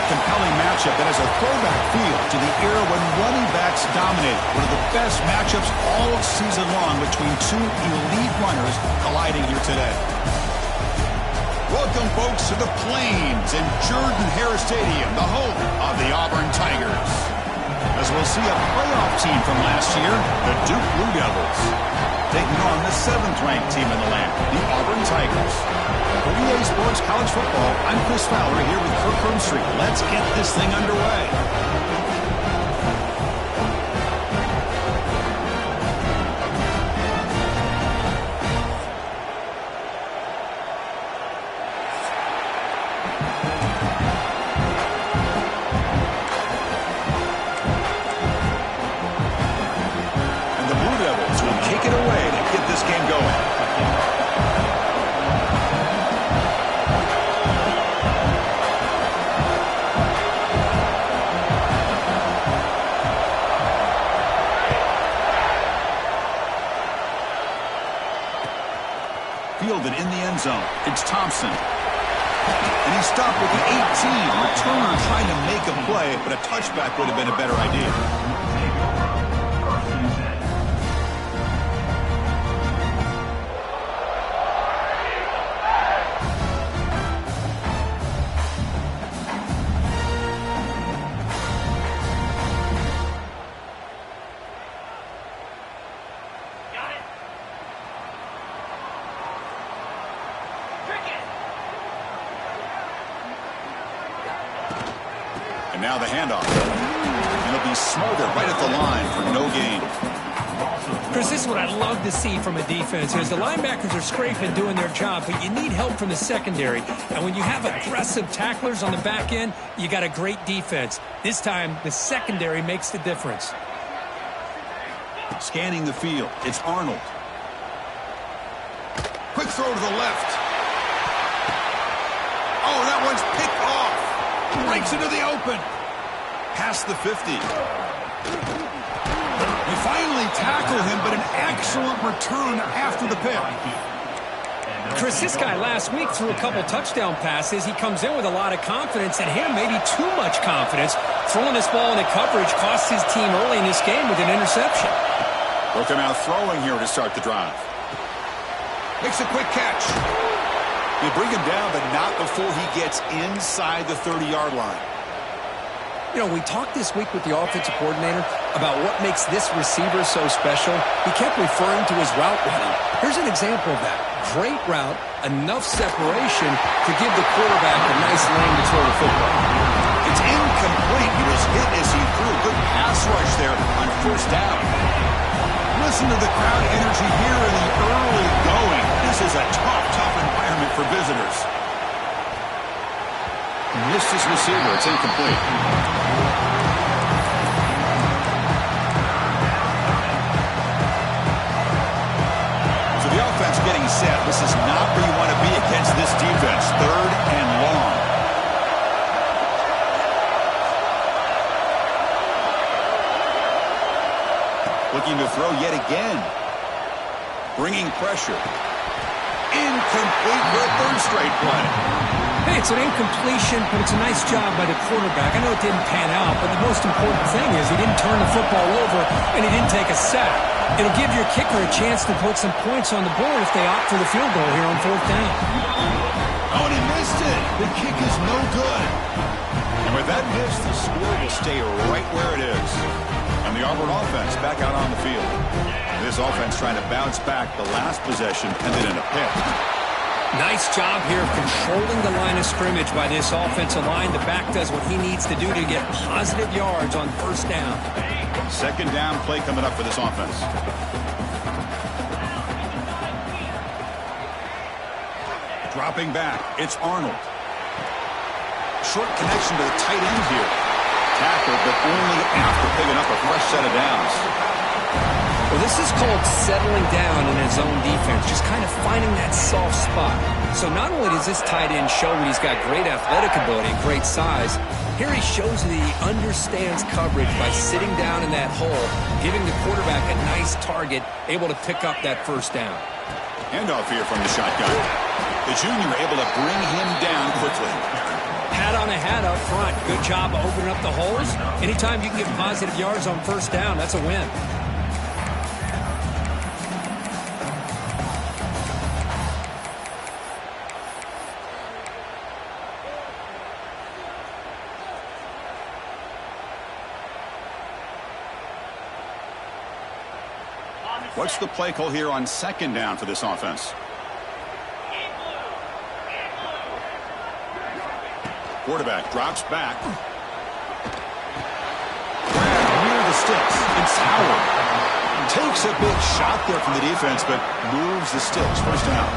compelling matchup that has a throwback feel to the era when running backs dominated. One of the best matchups all season long between two elite runners colliding here today. Welcome, folks, to the Plains and Jordan-Hare Stadium, the home of the Auburn Tigers. As we'll see a playoff team from last year, the Duke Blue Devils, taking on the 7th-ranked team in the land, the Auburn Tigers. For EA Sports College Football, I'm Chris Fowler here with Kirk Hermstreet. Let's get this thing underway. Fielded in the end zone. It's Thompson. And he stopped with the 18. Returner trying to make a play, but a touchback would have been a better idea. And now the handoff. He'll be smothered right at the line for no gain. Chris, this is what I'd love to see from a defense. As the linebackers are scraping, doing their job, but you need help from the secondary. And when you have aggressive tacklers on the back end, you got a great defense. This time, the secondary makes the difference. Scanning the field, it's Arnold. Quick throw to the left. Oh, that one's picked off. Breaks into the open. Past the 50. They finally tackle him, but an excellent return after the pick. Chris, this guy last week threw a couple touchdown passes. He comes in with a lot of confidence, and here maybe too much confidence. Throwing this ball into coverage cost his team early in this game with an interception. Looking out throwing here to start the drive. Makes a quick catch. They bring him down, but not before he gets inside the 30-yard line. You know, we talked this week with the offensive coordinator about what makes this receiver so special. He kept referring to his route running. Here's an example of that. Great route, enough separation to give the quarterback a nice lane to throw the football. It's incomplete. He was hit as he threw. Good pass rush there on first down. Listen to the crowd energy here in the early going. This is a tough environment for visitors. Missed his receiver. It's incomplete. So the offense getting set. This is not where you want to be against this defense. 3rd and long. Looking to throw yet again. Bringing pressure. Incomplete for a 3rd straight play. Hey, it's an incompletion, but it's a nice job by the quarterback. I know it didn't pan out, but the most important thing is he didn't turn the football over and he didn't take a sack. It'll give your kicker a chance to put some points on the board if they opt for the field goal here on 4th down. Oh, and he missed it. The kick is no good. And with that miss, the score will stay right where it is. And the Auburn offense back out on the field. This offense trying to bounce back. The last possession ended in a pick. Nice job here of controlling the line of scrimmage by this offensive line. The back does what he needs to do to get positive yards on 1st down. 2nd down play coming up for this offense. Dropping back, it's Arnold. Short connection to the tight end here. Tackle, but only after picking up a fresh set of downs. Well, this is called settling down in his own defense, just kind of finding that soft spot. So not only does this tight end show that he's got great athletic ability and great size, here he shows that he understands coverage by sitting down in that hole, giving the quarterback a nice target, able to pick up that 1st down. Handoff here from the shotgun. The junior able to bring him down quickly. Hat on a hat up front. Good job of opening up the holes. Anytime you can get positive yards on first down, that's a win. What's the play call here on second down for this offense? Quarterback drops back. Near the sticks. It's Howard. Takes a big shot there from the defense, but moves the sticks. First down.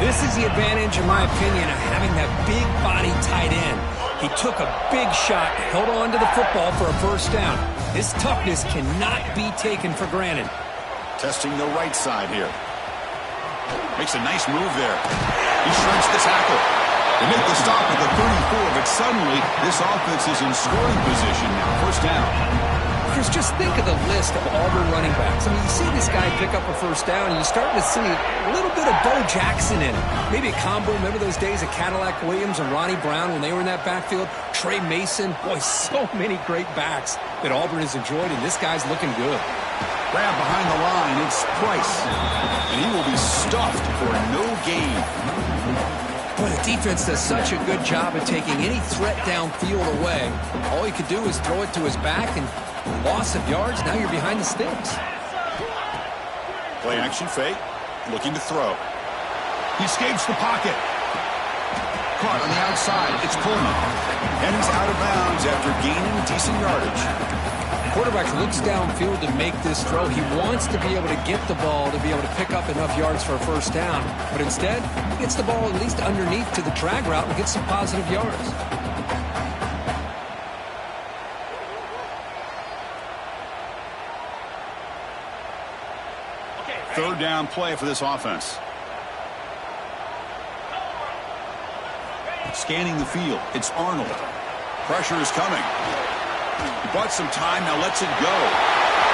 This is the advantage, in my opinion, of having that big body tight end. He took a big shot, held on to the football for a first down. His toughness cannot be taken for granted. Testing the right side here. Makes a nice move there. He shreds the tackle. They make the stop at the 34, but suddenly this offense is in scoring position now. First down. Chris, just think of the list of Auburn running backs. I mean, you see this guy pick up a first down, and you're starting to see a little bit of Bo Jackson in it. Maybe a combo. Remember those days of Cadillac Williams and Ronnie Brown when they were in that backfield? Trey Mason. Boy, so many great backs that Auburn has enjoyed, and this guy's looking good. Grab behind the line. It's Price. And he will be stuffed for no gain. Boy, the defense does such a good job of taking any threat downfield away. All he could do is throw it to his back, and loss of yards, now you're behind the sticks. Play action fake. Looking to throw. He escapes the pocket. Caught on the outside. It's Pullman. And he's out of bounds after gaining decent yardage. Quarterback looks downfield to make this throw. He wants to be able to get the ball to be able to pick up enough yards for a first down. But instead, he gets the ball at least underneath to the drag route and gets some positive yards. Third down play for this offense. Scanning the field. It's Arnold. Pressure is coming. He bought some time, now lets it go.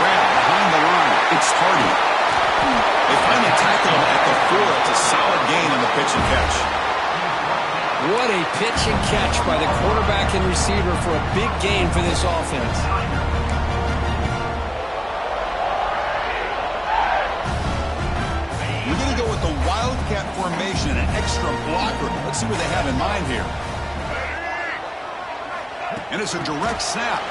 Grab behind the line. It's Hardy. They finally tackle him at the 4. It's a solid gain on the pitch and catch. What a pitch and catch by the quarterback and receiver for a big gain for this offense. We're going to go with the Wildcat formation, an extra blocker. Let's see what they have in mind here. And it's a direct snap.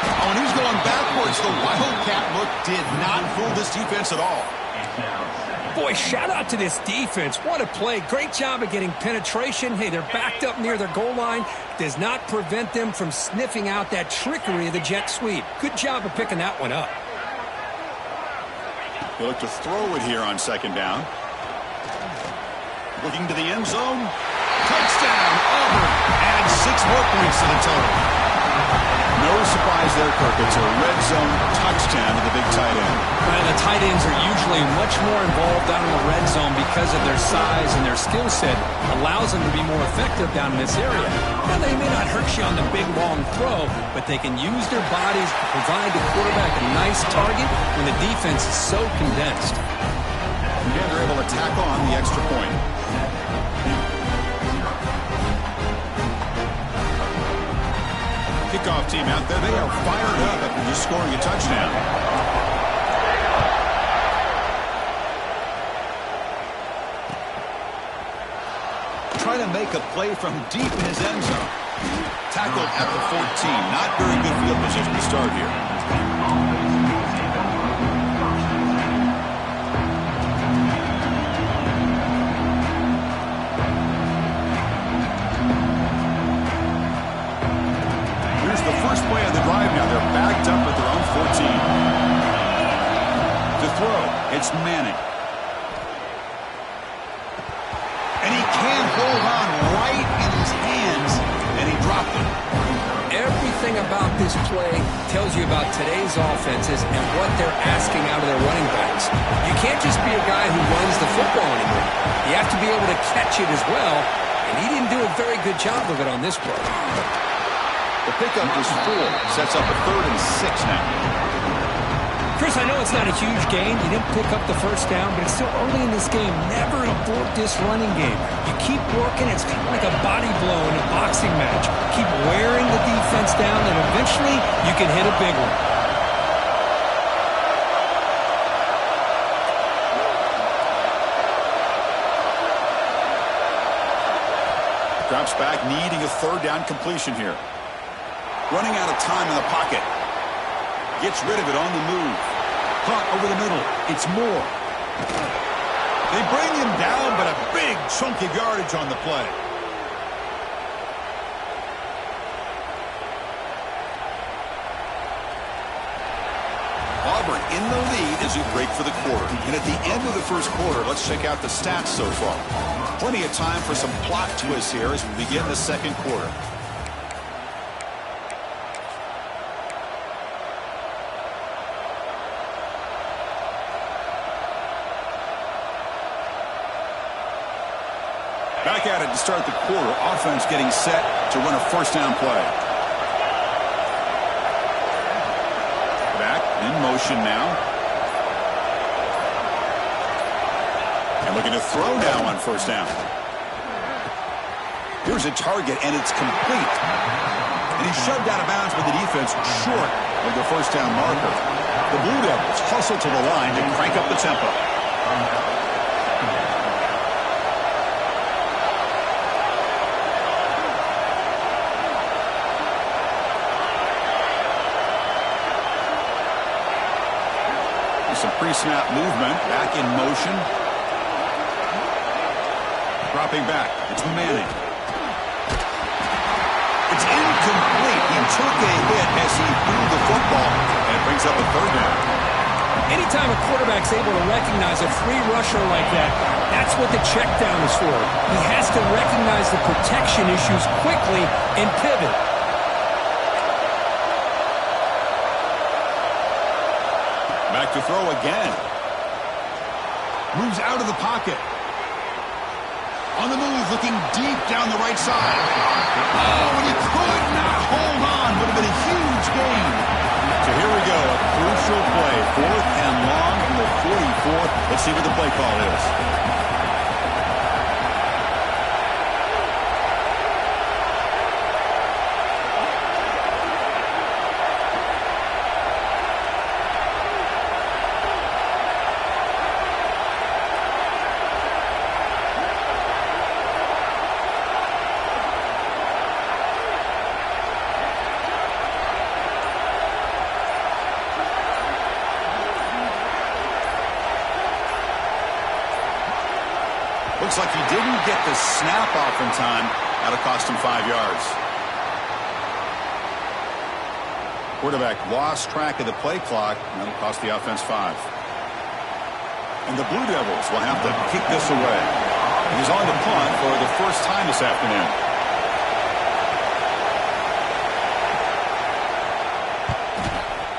Oh, and he's going backwards. The Wildcat look did not fool this defense at all. Boy, shout out to this defense. What a play. Great job of getting penetration. Hey, they're backed up near their goal line. Does not prevent them from sniffing out that trickery of the jet sweep. Good job of picking that one up. They look to throw it here on second down. Looking to the end zone. Touchdown, Auburn. Adds 6 more points to the total. No surprise there, Kirk. It's a red zone touchdown to the big tight end. Well, the tight ends are usually much more involved down in the red zone because of their size and their skill set. Allows them to be more effective down in this area. Now, they may not hurt you on the big, long throw, but they can use their bodies to provide the quarterback a nice target when the defense is so condensed. Again, they're able to tack on the extra point. Kickoff team out there. They are fired up after just scoring a touchdown. Trying to make a play from deep in his end zone. Tackled at the 14. Not very good field position to start here. First play of the drive now. They're backed up at their own 14. To throw, it's Manning. And he can't hold on right in his hands, and he dropped it. Everything about this play tells you about today's offenses and what they're asking out of their running backs. You can't just be a guy who runs the football anymore. You have to be able to catch it as well, and he didn't do a very good job of it on this play. The pickup is 4. Sets up a 3rd and 6 now. Chris, I know it's not a huge gain. You didn't pick up the first down, but it's still early in this game. Never abort this running game. You keep working. It's kind of like a body blow in a boxing match. Keep wearing the defense down, and eventually you can hit a big one. Drops back, needing a third down completion here. Running out of time in the pocket. Gets rid of it on the move. Caught over the middle. It's Moore. They bring him down, but a big chunk of yardage on the play. Auburn in the lead as we break for the quarter. And at the end of the first quarter, let's check out the stats so far. Plenty of time for some plot twists here as we begin the second quarter. Back at it to start the quarter. Offense getting set to run a first down play. Back in motion now. And looking to throw now on first down. Here's a target, and it's complete. And he's shoved out of bounds with the defense short of the first down marker. The Blue Devils hustle to the line to crank up the tempo. Some pre-snap movement, back in motion. Dropping back, it's Manning. It's incomplete. He took a hit as he threw the football, and it brings up a third down. Anytime a quarterback's able to recognize a free rusher like that, that's what the check down is for. He has to recognize the protection issues quickly and pivot. Back to throw again. Moves out of the pocket. On the move, looking deep down the right side. Oh, and he could not hold on. Would have been a huge gain. So here we go, a crucial play. 4th and long from the 44. Let's see what the play call is. Looks like he didn't get the snap off in time. That'll cost him 5 yards. Quarterback lost track of the play clock. And that'll cost the offense 5. And the Blue Devils will have to kick this away. And he's on the punt for the first time this afternoon.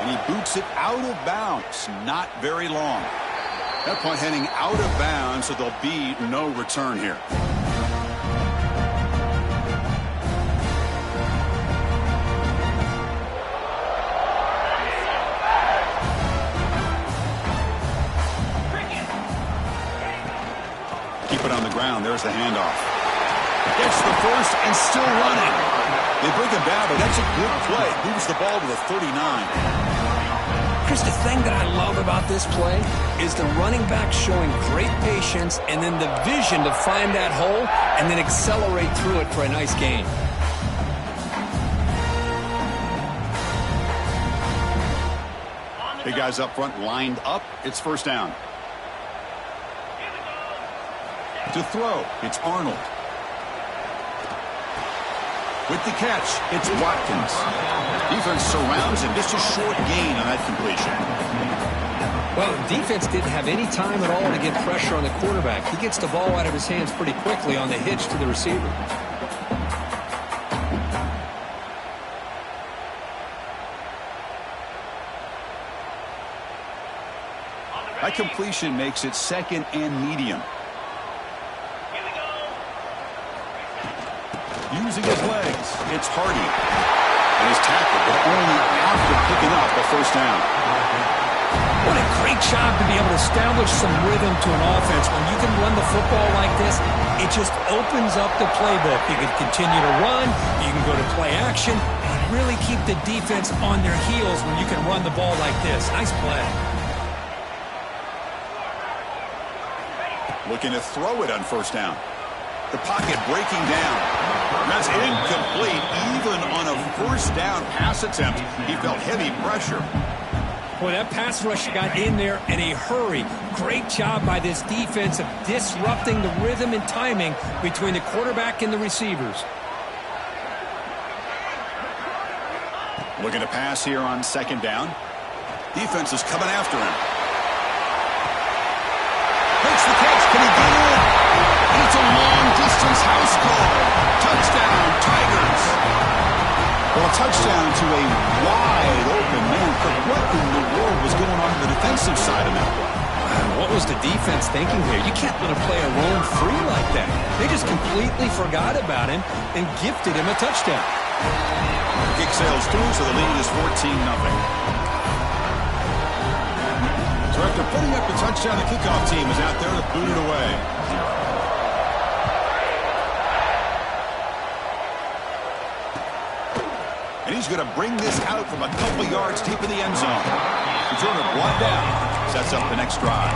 And he boots it out of bounds. Not very long. That punt heading out of bounds, so there'll be no return here. Keep it on the ground. There's the handoff. Gets the first and still running. They bring him down, but that's a good play. Moves the ball to the 39. Chris, the thing that I love about this play is the running back showing great patience and then the vision to find that hole and then accelerate through it for a nice gain. Big guys up front lined up. It's first down. To throw, it's Arnold. With the catch, it's Watkins. Defense surrounds him. Just a short gain on that completion. Well, defense didn't have any time at all to get pressure on the quarterback. He gets the ball out of his hands pretty quickly on the hitch to the receiver. That completion makes it 2nd and medium. Using his legs, it's Hardy. And he's tackled, but only after picking up a first down. What a great job to be able to establish some rhythm to an offense. When you can run the football like this, it just opens up the playbook. You can continue to run, you can go to play action, and really keep the defense on their heels when you can run the ball like this. Nice play. Looking to throw it on first down. The pocket breaking down. That's incomplete. Even on a first down pass attempt, he felt heavy pressure. Boy, that pass rush got in there in a hurry. Great job by this defense of disrupting the rhythm and timing between the quarterback and the receivers. Looking to pass here on second down. Defense is coming after him. Makes the catch. Can he get in? And it's a long-distance house call. Touchdown, Tigers. Well, a touchdown to a wide-open man. But what in the world was going on the defensive side of that play? What was the defense thinking here? You can't let a player roam free like that. They just completely forgot about him and gifted him a touchdown. Kick sails through, so the lead is 14-0. So after putting up the touchdown, the kickoff team is out there to boot it away. And he's going to bring this out from a couple yards deep in the end zone. Returner brought down. Sets up the next drive.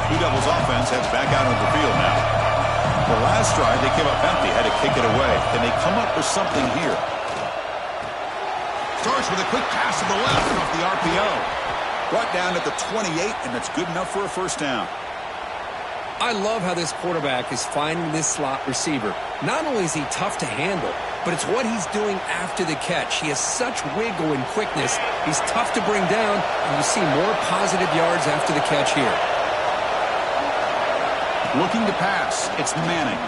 Blue Devils offense heads back out on the field now. The last drive, they came up empty, had to kick it away. Can they come up with something here? Starts with a quick pass to the left off the RPO. Brought down at the 28, and that's good enough for a first down. I love how this quarterback is finding this slot receiver. Not only is he tough to handle, but it's what he's doing after the catch. He has such wiggle and quickness. He's tough to bring down, and you see more positive yards after the catch here. Looking to pass. It's Manning.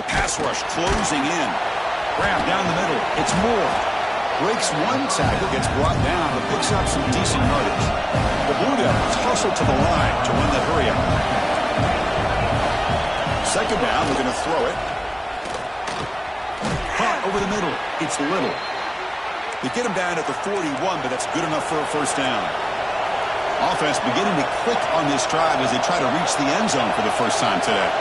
The pass rush closing in. Grab down the middle. It's Moore. Breaks one tackle, gets brought down, but picks up some decent yardage. The Blue Devils hustle to the line to run that hurry up. Second down, we're going to throw it. Caught over the middle. It's Little. They get him down at the 41, but that's good enough for a first down. Offense beginning to click on this drive as they try to reach the end zone for the first time today.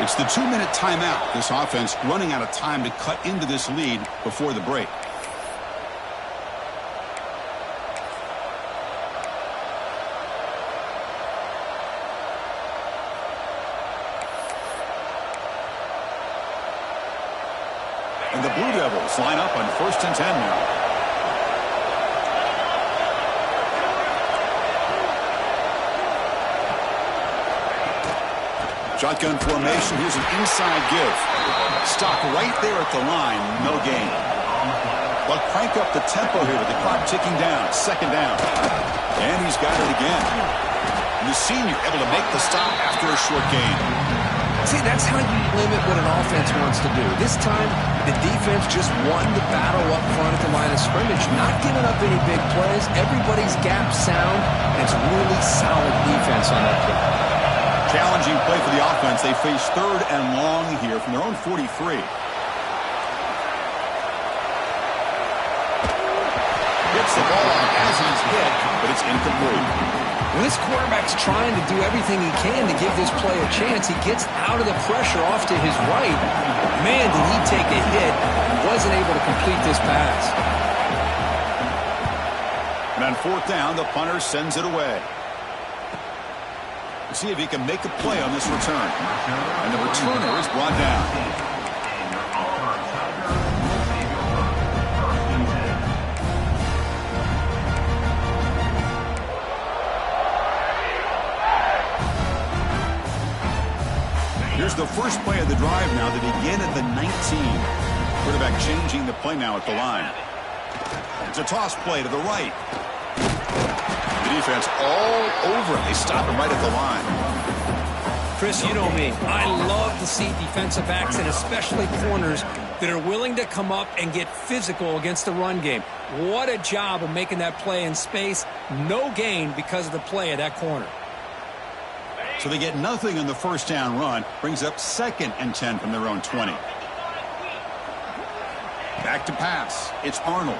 It's the 2-minute timeout. This offense running out of time to cut into this lead before the break. And the Blue Devils line up on 1st and 10 now. Shotgun formation. Here's an inside give. Stop right there at the line. No gain. But crank up the tempo here with the clock ticking down. Second down. And he's got it again. And the senior able to make the stop after a short gain. See, that's how you limit what an offense wants to do. This time, the defense just won the battle up front at the line of scrimmage. Not giving up any big plays. Everybody's gap sound. And it's really solid defense on that team. Challenging play for the offense. They face 3rd and long here from their own 43. Gets the ball out as he's hit, but it's incomplete. When this quarterback's trying to do everything he can to give this play a chance, he gets out of the pressure off to his right. Man, did he take a hit and wasn't able to complete this pass. And on 4th down, the punter sends it away. See if he can make a play on this return. And the returner is brought down. Here's the first play of the drive now. They begin at the 19. Quarterback changing the play now at the line. It's a toss play to the right. The defense all over him. They stop him right at the line. Chris, you know me. I love to see defensive backs and especially corners that are willing to come up and get physical against the run game. What a job of making that play in space. No gain because of the play of that corner. So they get nothing on the first down run. Brings up 2nd and 10 from their own 20. Back to pass. It's Arnold.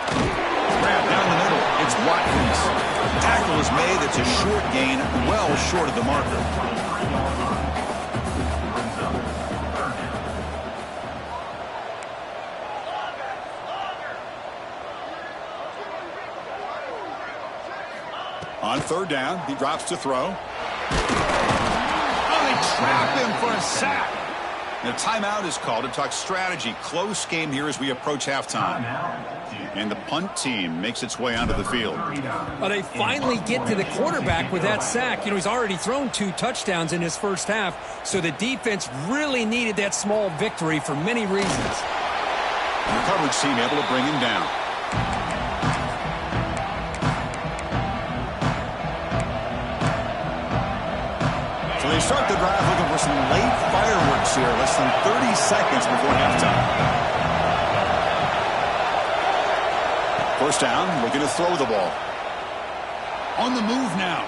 Grab down the middle. It's Watkins. Tackle is made. It's a short gain, well short of the marker. On 3rd down, he drops to throw. Oh, they trap him for a sack. And a timeout is called to talk strategy. Close game here as we approach halftime. And the punt team makes its way onto the field. Well, they finally get to the quarterback with that sack. You know, he's already thrown 2 touchdowns in his first half, so the defense really needed that small victory for many reasons. And the coverage team able to bring him down. So they start the drive looking for some late fireworks here, less than 30 seconds before halftime. First down, looking to throw the ball. On the move now.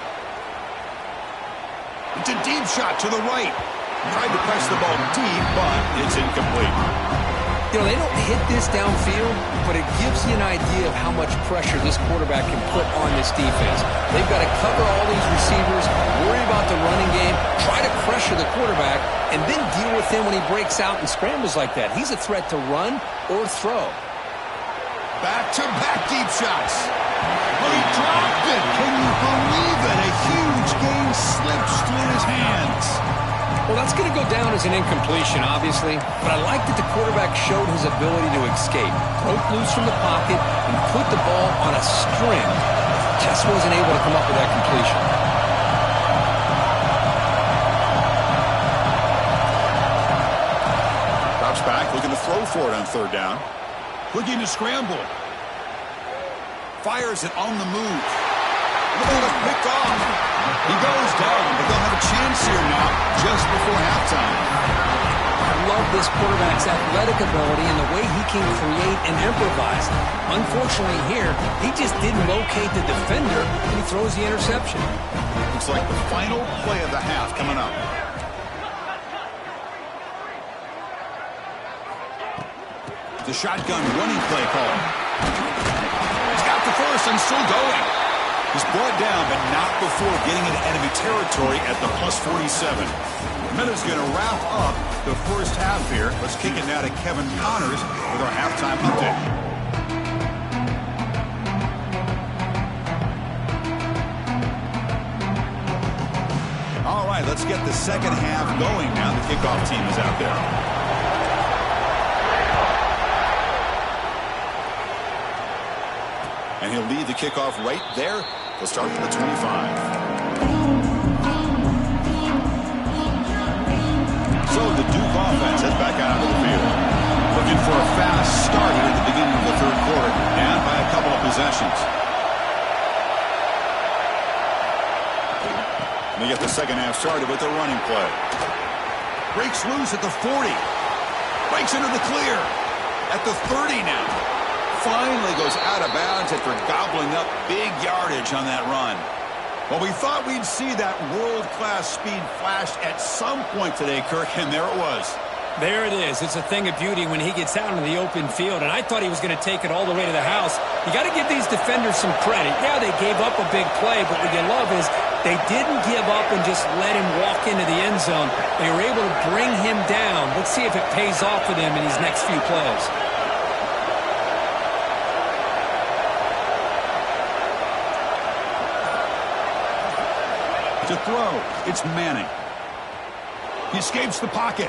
It's a deep shot to the right. Tried to press the ball deep, but it's incomplete. You know, they don't hit this downfield, but it gives you an idea of how much pressure this quarterback can put on this defense. They've got to cover all these receivers, worry about the running game, try to pressure the quarterback, and then deal with him when he breaks out and scrambles like that. He's a threat to run or throw. Back-to-back deep shots. Well, he dropped it. Can you believe it? A huge gain slips through his hands. Well, that's going to go down as an incompletion, obviously, but I like that the quarterback showed his ability to escape, broke loose from the pocket, and put the ball on a string. Just wasn't able to come up with that completion. Drops back, looking to throw for it on 3rd down. Looking to scramble. Fires it on the move. Look at him pick off. He goes down, but they'll have a chance here now just before halftime. I love this quarterback's athletic ability and the way he can create and improvise. Unfortunately here, he just didn't locate the defender and he throws the interception. Looks like the final play of the half coming up. The shotgun running play call. He's got the first and still going. He's brought down, but not before getting into enemy territory at the +47. Miller's going to wrap up the first half here. Let's kick it now to Kevin Connors with our halftime update. All right, let's get the second half going now. The kickoff team is out there. And he'll lead the kickoff right there. He'll start from the 25. So the Duke offense heads back out onto the field. Looking for a fast start here at the beginning of the 3rd quarter. Down by a couple of possessions. And they get the second half started with the running play. Breaks loose at the 40. Breaks into the clear. At the 30 now. Finally goes out of bounds after gobbling up big yardage on that run. Well, we thought we'd see that world-class speed flash at some point today, Kirk, and there it was. There it is. It's a thing of beauty when he gets out into the open field, and I thought he was going to take it all the way to the house. You got to give these defenders some credit. Yeah, they gave up a big play, but what you love is they didn't give up and just let him walk into the end zone. They were able to bring him down. Let's see if it pays off for them in these next few plays. To throw, it's Manning. He escapes the pocket.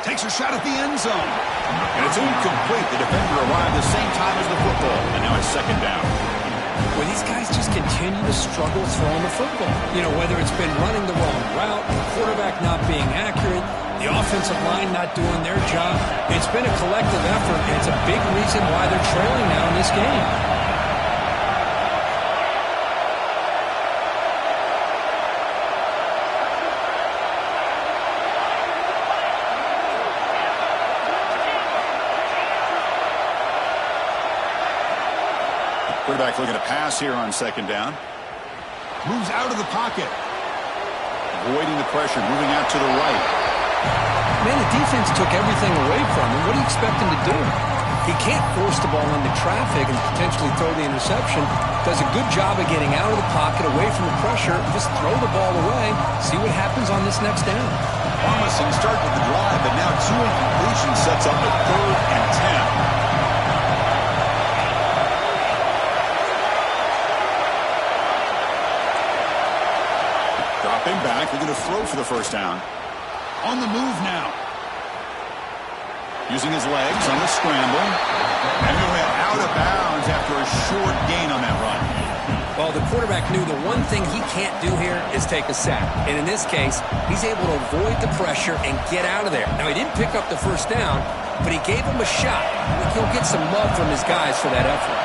Takes a shot at the end zone. And it's incomplete. The defender arrived the same time as the football. And now it's 2nd down. Well, these guys just continue to struggle throwing the football. You know, whether it's been running the wrong route, the quarterback not being accurate, the offensive line not doing their job. It's been a collective effort, and it's a big reason why they're trailing now in this game. Quarterback looking to pass here on second down. Moves out of the pocket. Avoiding the pressure, moving out to the right. Man, the defense took everything away from him. What do you expect him to do? He can't force the ball into traffic and potentially throw the interception. Does a good job of getting out of the pocket, away from the pressure, and just throw the ball away. See what happens on this next down. Promising start with the drive, but now 2 incompletions sets up a 3rd and 10. Dropping back, they're going to throw for the first down. On the move now. Using his legs on the scramble. And he went out of bounds after a short gain on that run. Well, the quarterback knew the one thing he can't do here is take a sack. And in this case, he's able to avoid the pressure and get out of there. Now, he didn't pick up the first down, but he gave him a shot. He'll get some love from his guys for that effort.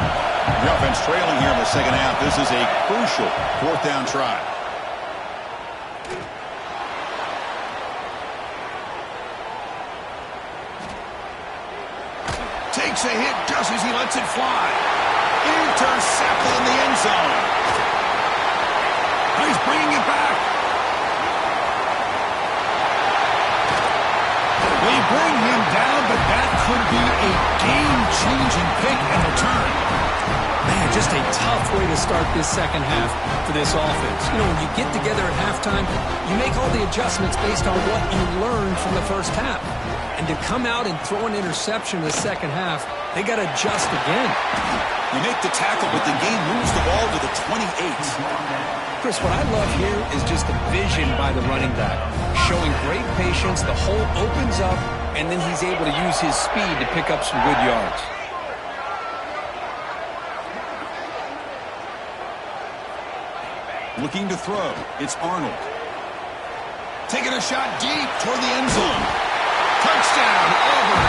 The offense trailing here in the second half. This is a crucial 4th down try. Takes a hit just as he lets it fly. Intercepted in the end zone. He's bringing it back. They bring him down, but that could be a game-changing pick and return. Man, just a tough way to start this second half for this offense. You know, when you get together at halftime, you make all the adjustments based on what you learned from the first half. And to come out and throw an interception in the second half, they got to adjust again. You make the tackle, but the game moves the ball to the 28. Chris, what I love here is just the vision by the running back. Showing great patience, the hole opens up, and then he's able to use his speed to pick up some good yards. Looking to throw. It's Arnold. Taking a shot deep toward the end zone. Touchdown, Auburn.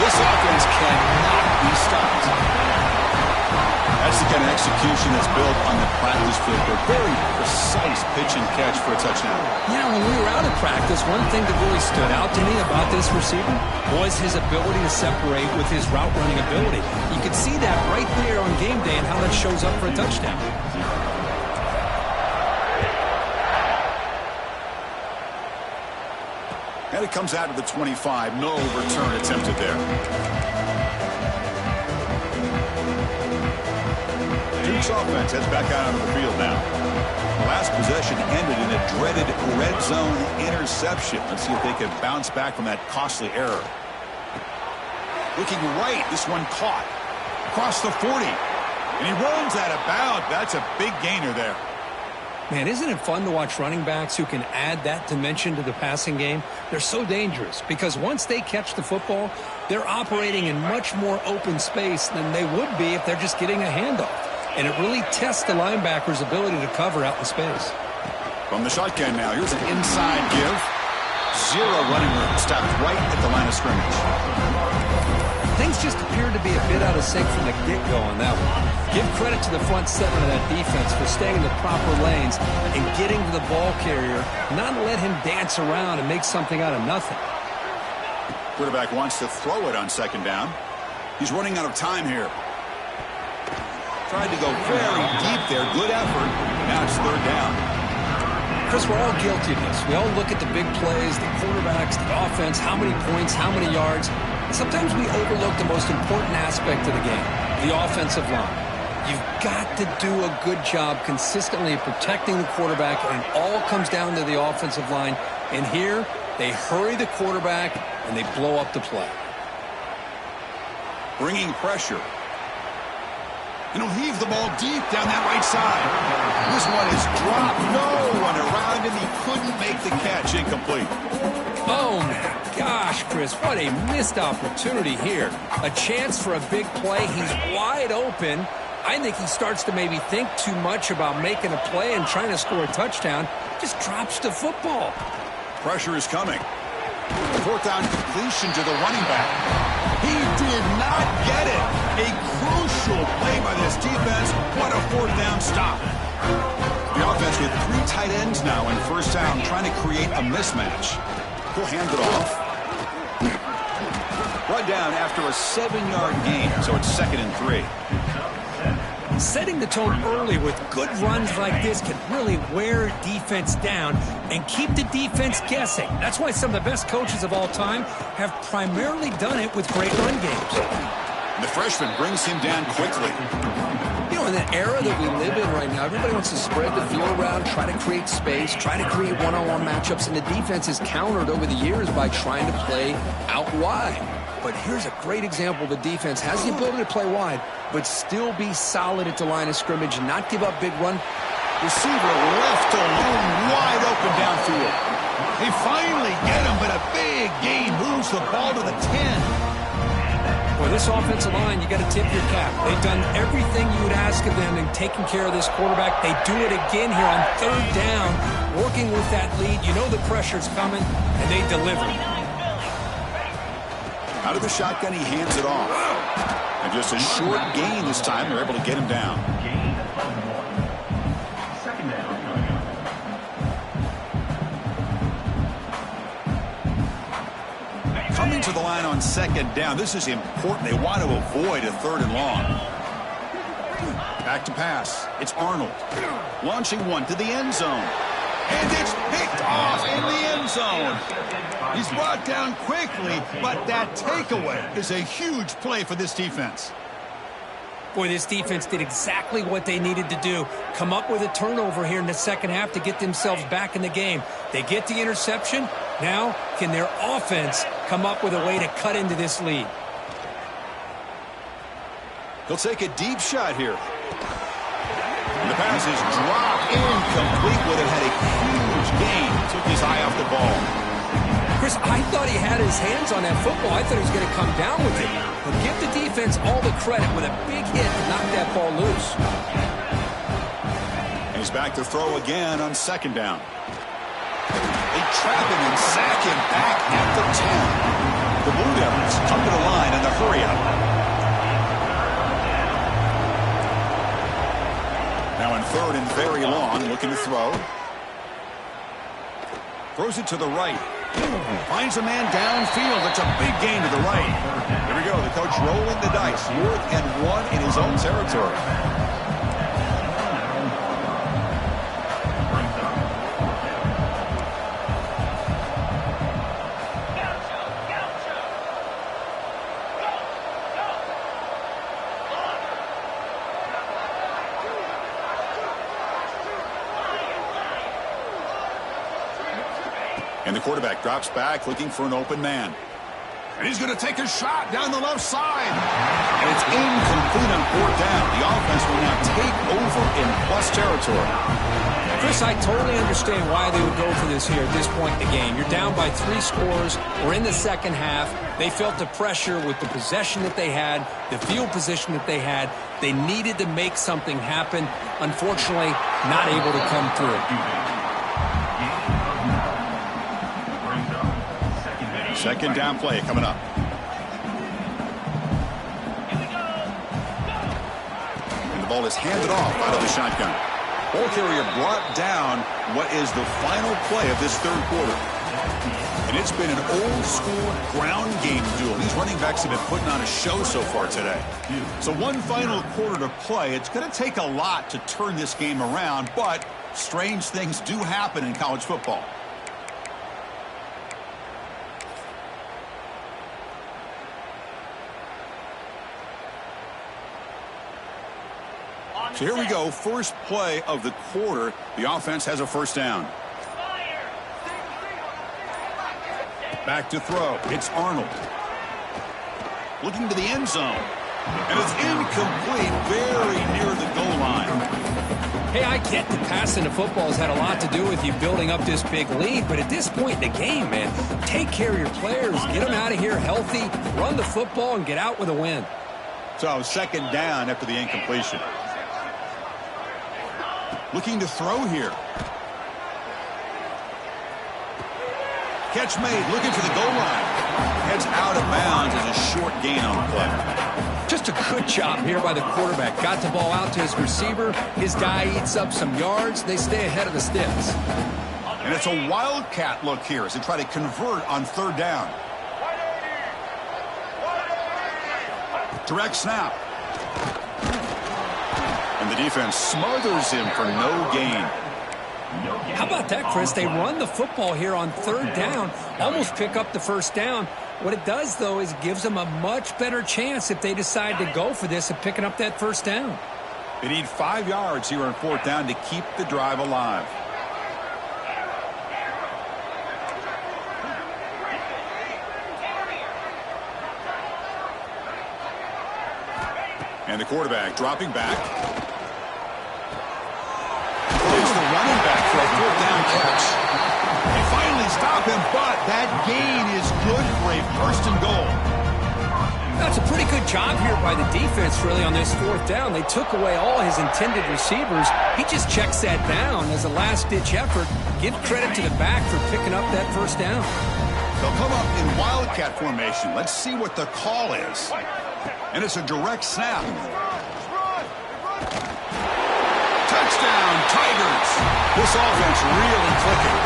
This offense cannot be stopped. That's the kind of execution that's built on the practice field. A very precise pitch and catch for a touchdown. Yeah, when we were out of practice, one thing that really stood out to me about this receiver was his ability to separate with his route running ability. You could see that right there on game day and how that shows up for a touchdown. And it comes out of the 25. No return attempted there. Duke's offense heads back out onto the field now. The last possession ended in a dreaded red zone interception. Let's see if they can bounce back from that costly error. Looking right. This one caught. Across the 40. And he runs out of bounds. That's a big gainer there. Man, isn't it fun to watch running backs who can add that dimension to the passing game? They're so dangerous because once they catch the football, they're operating in much more open space than they would be if they're just getting a handoff. And it really tests the linebacker's ability to cover out in space. From the shotgun now, here's an inside give. 0 running room. Stopped right at the line of scrimmage. Things just appeared to be a bit out of sync from the get-go on that one. Give credit to the front seven of that defense for staying in the proper lanes and getting to the ball carrier, not let him dance around and make something out of nothing. Quarterback wants to throw it on second down. He's running out of time here. Tried to go very deep there. Good effort. Now it's 3rd down. Chris, we're all guilty of this. We all look at the big plays, the quarterbacks, the offense, how many points, how many yards. And sometimes we overlook the most important aspect of the game, the offensive line. You've got to do a good job consistently of protecting the quarterback, and it all comes down to the offensive line. And here, they hurry the quarterback, and they blow up the play. Bringing pressure. And he'll heave the ball deep down that right side. This one is dropped. No one around him. He couldn't make the catch. Incomplete. Oh, my gosh, Chris, what a missed opportunity here. A chance for a big play. He's wide open. I think he starts to maybe think too much about making a play and trying to score a touchdown. Just drops the football. Pressure is coming. 4th down completion to the running back. He did not get it. A crucial play by this defense. What a 4th down stop. The offense with 3 tight ends now in 1st down, trying to create a mismatch. He'll hand it off. Run down after a 7-yard gain, so it's 2nd and 3. Setting the tone early with good runs like this can really wear defense down and keep the defense guessing. That's why some of the best coaches of all time have primarily done it with great run games. The freshman brings him down quickly. You know, in the era that we live in right now, everybody wants to spread the field around, try to create space, try to create one-on-one matchups, and the defense has countered over the years by trying to play out wide. But here's a great example. The defense has the ability to play wide, but still be solid at the line of scrimmage and not give up big run. Receiver left alone, wide open downfield. They finally get him, but a big gain moves the ball to the 10. Well, this offensive line, you got to tip your cap. They've done everything you would ask of them in taking care of this quarterback. They do it again here on third down, working with that lead. You know the pressure's coming, and they deliver. Out of the shotgun, he hands it off. And just a short gain this time. They're able to get him down. Coming to the line on second down. This is important. They want to avoid a third and long. Back to pass. It's Arnold. Launching one to the end zone. And it's picked off in the end zone. He's brought down quickly, but that takeaway is a huge play for this defense. Boy, this defense did exactly what they needed to do. Come up with a turnover here in the second half to get themselves back in the game. They get the interception. Now, can their offense come up with a way to cut into this lead? He'll take a deep shot here. And the pass is dropped incomplete. Would have had a huge gain. Took his eye off the ball. Chris, I thought he had his hands on that football. I thought he was going to come down with it. But give the defense all the credit with a big hit to knock that ball loose. And he's back to throw again on second down. They trap him and sack him back at the 10. The Blue Devils come to the line in the hurry-up. Now in third and very long, looking to throw. Throws it to the right. Finds a man downfield. It's a big gain to the right. Here we go. The coach rolling the dice. 4th and 1 in his own territory. And the quarterback drops back, looking for an open man. And he's going to take a shot down the left side. And it's incomplete on 4th down. The offense will now take over in plus territory. Chris, I totally understand why they would go for this here at this point in the game. You're down by 3 scores. We're in the second half. They felt the pressure with the possession that they had, the field position that they had. They needed to make something happen. Unfortunately, not able to come through. Second down play coming up. And the ball is handed off out of the shotgun. Ball carrier brought down what is the final play of this third quarter. And it's been an old-school ground game duel. These running backs have been putting on a show so far today. So one final quarter to play. It's going to take a lot to turn this game around, but strange things do happen in college football. So here we go, first play of the quarter. The offense has a first down. Back to throw. It's Arnold. Looking to the end zone. And it's incomplete, very near the goal line. Hey, I get that passing the football has had a lot to do with you building up this big lead, but at this point in the game, man, take care of your players, get them out of here healthy, run the football, and get out with a win. So second down after the incompletion. Looking to throw here. Catch made, looking for the goal line. Heads out of bounds as a short gain on the play. Just a good job here by the quarterback. Got the ball out to his receiver. His guy eats up some yards. They stay ahead of the sticks. And it's a wildcat look here as they try to convert on third down. Direct snap. And the defense smothers him for no gain. How about that, Chris? They run the football here on third down, almost pick up the first down. What it does, though, is it gives them a much better chance if they decide to go for this of picking up that first down. They need 5 yards here on fourth down to keep the drive alive. And the quarterback dropping back. There's the running back for a fourth down catch. They finally stop him, but that gain is good for a first and goal. That's a pretty good job here by the defense, really, on this fourth down. They took away all his intended receivers. He just checks that down as a last-ditch effort. Give credit to the back for picking up that first down. They'll come up in wildcat formation. Let's see what the call is. And it's a direct snap. Touchdown, Tigers. This offense really clicking.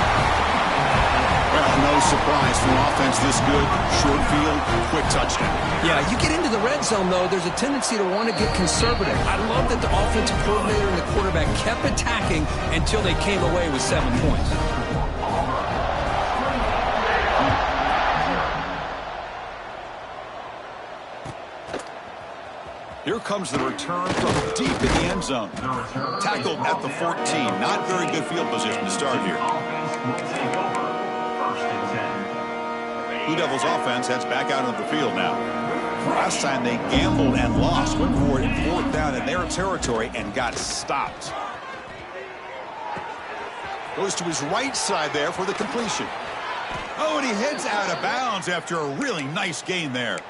Well, no surprise for an offense this good. Short field, quick touchdown. Yeah, you get into the red zone, though, there's a tendency to want to get conservative. I love that the offensive coordinator and the quarterback kept attacking until they came away with 7 points. Here comes the return from deep in the end zone. Tackled at the 14. Not very good field position to start here. Blue Devils offense heads back out of the field now. Last time they gambled and lost. Went for it in fourth down in their territory and got stopped. Goes to his right side there for the completion. Oh, and he heads out of bounds after a really nice gain there.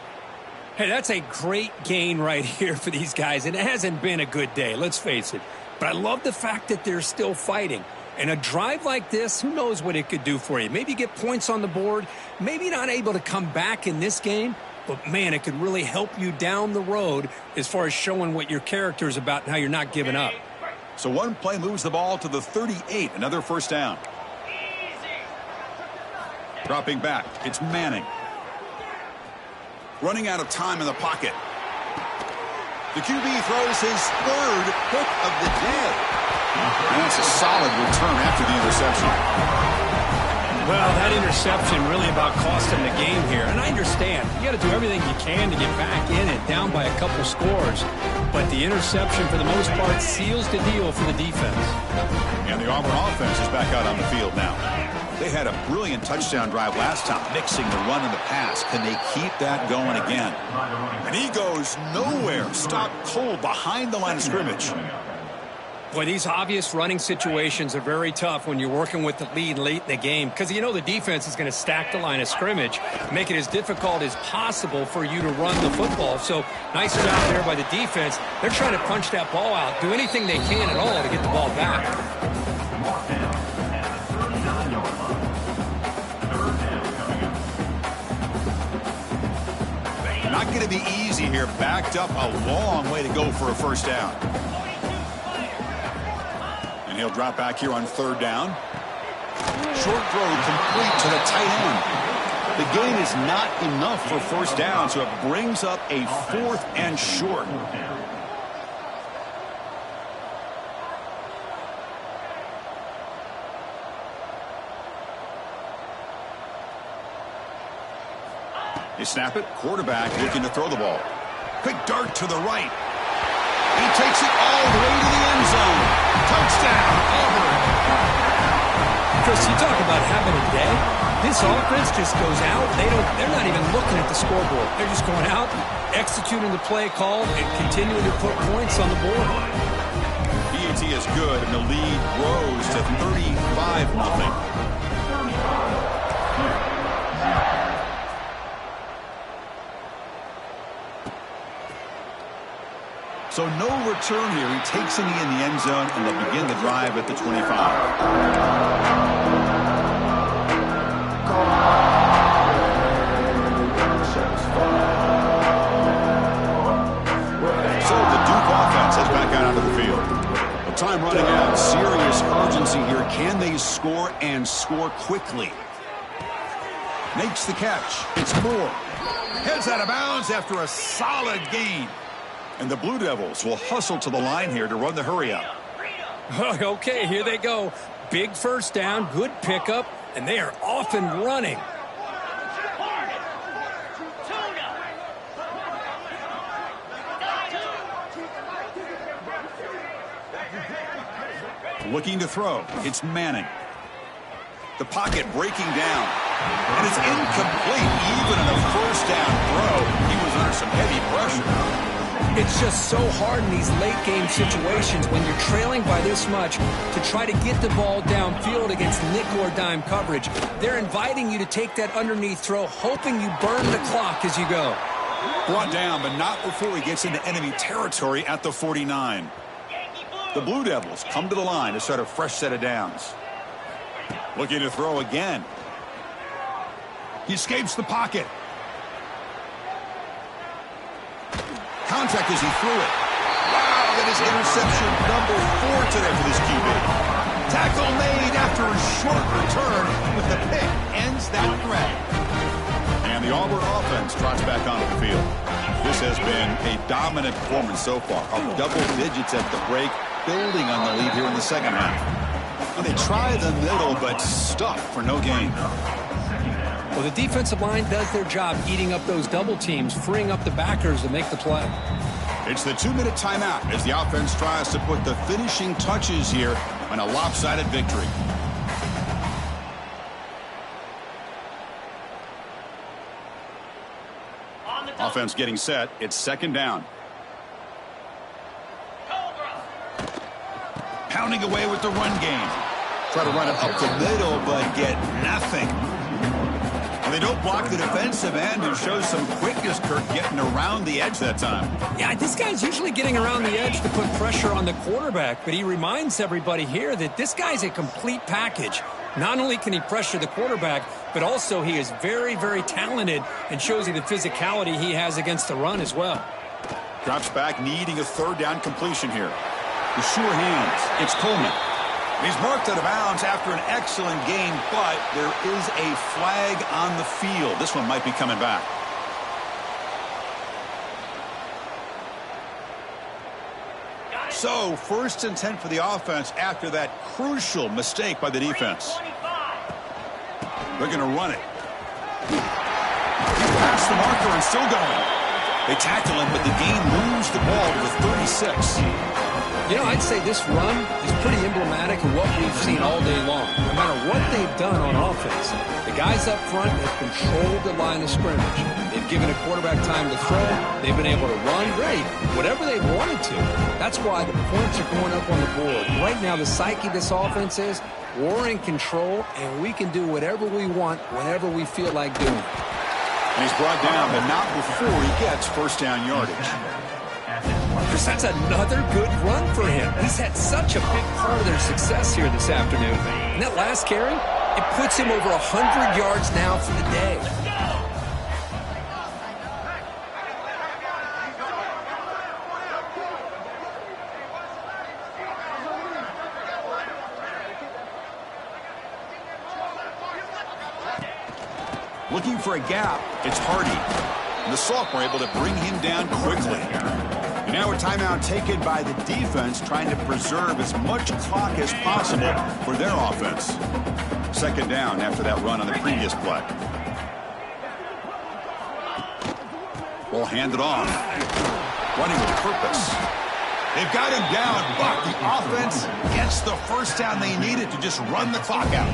Hey, that's a great gain right here for these guys. And it hasn't been a good day, let's face it. But I love the fact that they're still fighting. And a drive like this, who knows what it could do for you. Maybe get points on the board. Maybe not able to come back in this game. But, man, it could really help you down the road as far as showing what your character is about and how you're not giving up. So one play moves the ball to the 38. Another first down. Dropping back. It's Manning. Running out of time in the pocket. The QB throws his third pick of the day. And that's a solid return after the interception. Well, that interception really about cost him the game here. And I understand. You got to do everything you can to get back in it, down by a couple scores. But the interception, for the most part, seals the deal for the defense. And the Auburn offense is back out on the field now. They had a brilliant touchdown drive last time, mixing the run and the pass. Can they keep that going again? And he goes nowhere. Stopped cold behind the line of scrimmage. Boy, these obvious running situations are very tough when you're working with the lead late in the game because you know the defense is going to stack the line of scrimmage, make it as difficult as possible for you to run the football. So nice job there by the defense. They're trying to punch that ball out, do anything they can at all to get the ball back. Not going to be easy here. Backed up a long way to go for a first down. And he'll drop back here on third down. Short throw complete to the tight end. The gain is not enough for first down, so it brings up a fourth and short. They snap it. Quarterback looking to throw the ball. Quick dart to the right. He takes it all the way to the end zone. Touchdown, Auburn. Chris, you talk about having a day. This offense just goes out. They're not even looking at the scoreboard. They're just going out, executing the play call, and continuing to put points on the board. BAT is good, and the lead grows to 35-0. So no return here. He takes it in the end zone, and they'll begin the drive at the 25. So the Duke offense heads back out onto the field. Well, time running out. Serious urgency here. Can they score and score quickly? Makes the catch. It's Moore. Heads out of bounds after a solid gain. And the Blue Devils will hustle to the line here to run the hurry up. Okay, here they go. Big first down, good pickup, and they are off and running. Looking to throw. It's Manning. The pocket breaking down. And it's incomplete. Even in a first down throw, he was under some heavy pressure. It's just so hard in these late-game situations when you're trailing by this much to try to get the ball downfield against nickel or dime coverage. They're inviting you to take that underneath throw, hoping you burn the clock as you go. Brought down, but not before he gets into enemy territory at the 49. The Blue Devils come to the line to start a fresh set of downs. Looking to throw again. He escapes the pocket. Contact as he threw it. Wow, that is interception number 4 today for this QB. Tackle made after a short return, but the pick ends that threat. And the Auburn offense trots back onto the field. This has been a dominant performance so far. Up double digits at the break, building on the lead here in the second half. And they try the middle, but stuck for no gain. Well, the defensive line does their job eating up those double teams, freeing up the backers to make the play. It's the 2-minute timeout as the offense tries to put the finishing touches here on a lopsided victory. Offense getting set. It's second down. Pounding away with the run game. Try to run it up the middle, but get nothing. And they don't block the defensive end, who shows some quickness, Kirk, getting around the edge that time. Yeah, this guy's usually getting around the edge to put pressure on the quarterback, but he reminds everybody here that this guy's a complete package. Not only can he pressure the quarterback, but also he is very, very talented and shows you the physicality he has against the run as well. Drops back, needing a third down completion here. With sure hands, it's Coleman. He's marked out of bounds after an excellent game, but there is a flag on the field. This one might be coming back. So, first and 10 for the offense after that crucial mistake by the defense. They're going to run it. He's past the marker and still going. They tackle him, but the game moves the ball to the 36. You know, I'd say this run is pretty emblematic of what we've seen all day long. No matter what they've done on offense, the guys up front have controlled the line of scrimmage. They've given a quarterback time to throw. They've been able to run great, whatever they've wanted to. That's why the points are going up on the board. Right now, the psyche of this offense is we're in control, and we can do whatever we want whenever we feel like doing it. And he's brought down, but not before he gets first down yardage. Chris, that's another good run for him. He's had such a big part of their success here this afternoon. And that last carry, it puts him over 100 yards now for the day. Looking for a gap, it's Hardy. And the sophomore able to bring him down quickly. And now a timeout taken by the defense, trying to preserve as much clock as possible for their offense. Second down after that run on the previous play. Ball handed off. Running with purpose. They've got him down, but the offense gets the first down they needed to just run the clock out.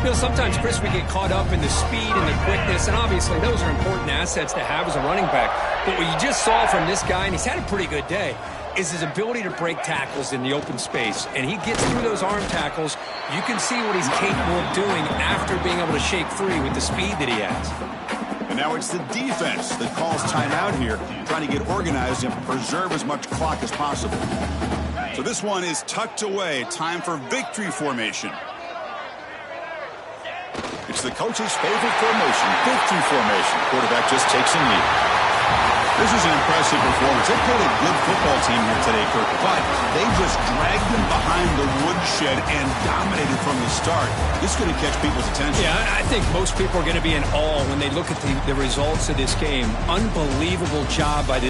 You know, sometimes, Chris, we get caught up in the speed and the quickness, and obviously those are important assets to have as a running back. But what you just saw from this guy, and he's had a pretty good day, is his ability to break tackles in the open space. And he gets through those arm tackles. You can see what he's capable of doing after being able to shake free with the speed that he has. And now it's the defense that calls timeout here, trying to get organized and preserve as much clock as possible. So this one is tucked away. Time for victory formation. It's the coach's favorite formation, victory formation. Quarterback just takes a knee. This is an impressive performance. They played a good football team here today, Kirk, but they just dragged them behind the woodshed and dominated from the start. This is going to catch people's attention. Yeah, I think most people are going to be in awe when they look at the results of this game. Unbelievable job by the